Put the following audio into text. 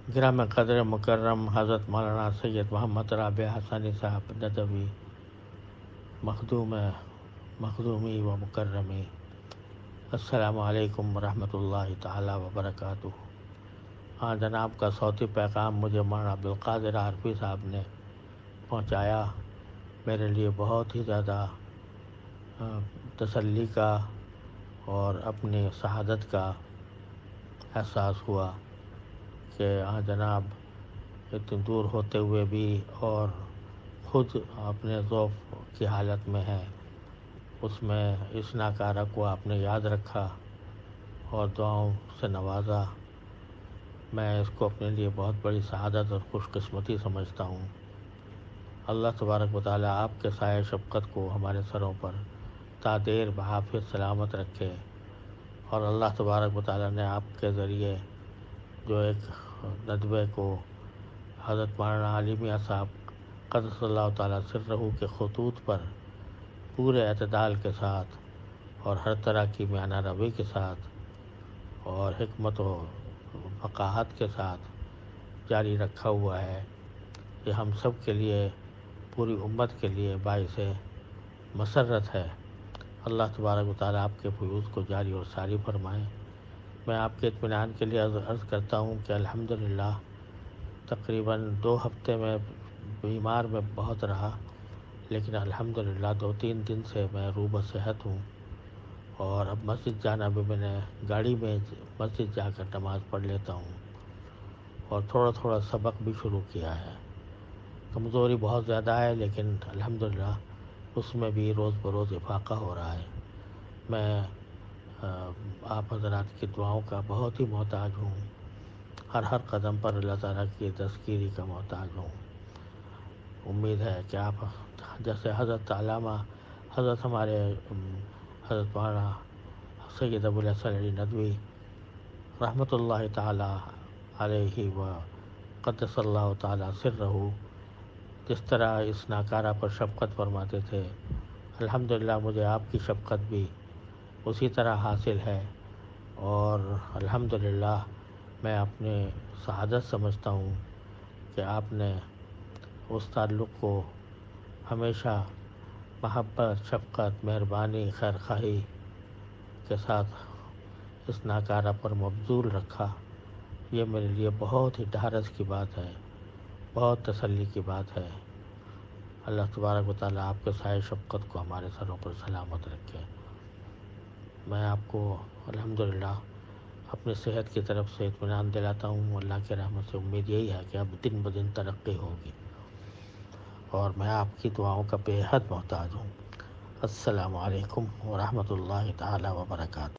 Gram قدر مکرم حضرت مولانا سید محمد رابع حسانی صاحب ندوی مخدومی و مکرمی، السلام علیکم ورحمۃ اللہ تعالی وبرکاتہ۔ ہاں جناب کا صوتی پیغام مجھے مولانا عبدالقادر عارفی صاحب نے پہنچایا، میرے لیے بہت ہی زیادہ تسلی کا اور اپنی سعادت کا احساس ہوا کہ ہاں جناب اتنی دور ہوتے ہوئے بھی اور خود اپنے ذوف کی حالت میں ہے، اس میں اس ناکارہ کو آپ نے یاد رکھا اور دعاؤں سے نوازا۔ میں اس کو اپنے لیے بہت بڑی سعادت اور خوش قسمتی سمجھتا ہوں۔ اللہ تبارک و تعالیٰ آپ کے سایہ شفقت کو ہمارے سروں پر تا دیر بحافظ سلامت رکھے، اور اللہ تبارک و تعالیٰ نے آپ کے ذریعے جو ایک ندوے کو حضرت مولانا علی میاں صاحب قدس اللہ تعالیٰ سرہ کے خطوط پر پورے اعتدال کے ساتھ اور ہر طرح کی میانہ روی کے ساتھ اور حکمت و فقاہت کے ساتھ جاری رکھا ہوا ہے، یہ ہم سب کے لیے، پوری امت کے لیے باعث مسرت ہے۔ اللہ تبارک و تعالیٰ آپ کے فیوز کو جاری اور ساری فرمائیں۔ میں آپ کے اطمینان کے لیے عرض کرتا ہوں کہ الحمدللہ تقریباً 2 ہفتے میں بیمار میں بہت رہا، لیکن الحمدللہ 2-3 دن سے میں روح بصحت ہوں، اور اب مسجد جانا بھی میں نے گاڑی میں مسجد جا کر نماز پڑھ لیتا ہوں، اور تھوڑا تھوڑا سبق بھی شروع کیا ہے۔ کمزوری بہت زیادہ ہے، لیکن الحمدللہ اس میں بھی روز بروز افاقہ ہو رہا ہے۔ میں آپ حضرات کی دعاؤں کا بہت ہی محتاج ہوں، ہر قدم پر اللہ تعالیٰ کی تذکیری کا محتاج ہوں۔ امید ہے کہ آپ جیسے حضرت علامہ حضرت ہمارے حضرت مولانا سید ابو الحسن علی ندوی رحمۃ اللہ تعالیٰ علیہ و قدس اللہ تعالیٰ سرہ جس طرح اس ناکارہ پر شفقت فرماتے تھے، الحمدللہ مجھے آپ کی شفقت بھی اسی طرح حاصل ہے، اور الحمدللہ میں اپنے سعادت سمجھتا ہوں کہ آپ نے اس تعلق کو ہمیشہ محبت، شفقت، مہربانی، خیرخواہی کے ساتھ اس ناکارہ پر مبذول رکھا۔ یہ میرے لیے بہت ہی ڈھارس کی بات ہے، بہت تسلی کی بات ہے۔ اللہ تبارک و تعالیٰ آپ کے سایہ شفقت کو ہمارے سروں پر سلامت رکھے۔ میں آپ کو الحمدللہ اپنی صحت کی طرف سے اطمینان دلاتا ہوں۔ اللہ کے رحمت سے امید یہی ہے کہ اب دن بدن ترقی ہوگی، اور میں آپ کی دعاؤں کا بے حد محتاج ہوں۔ السلام علیکم ورحمۃ اللہ تعالیٰ وبرکاتہ۔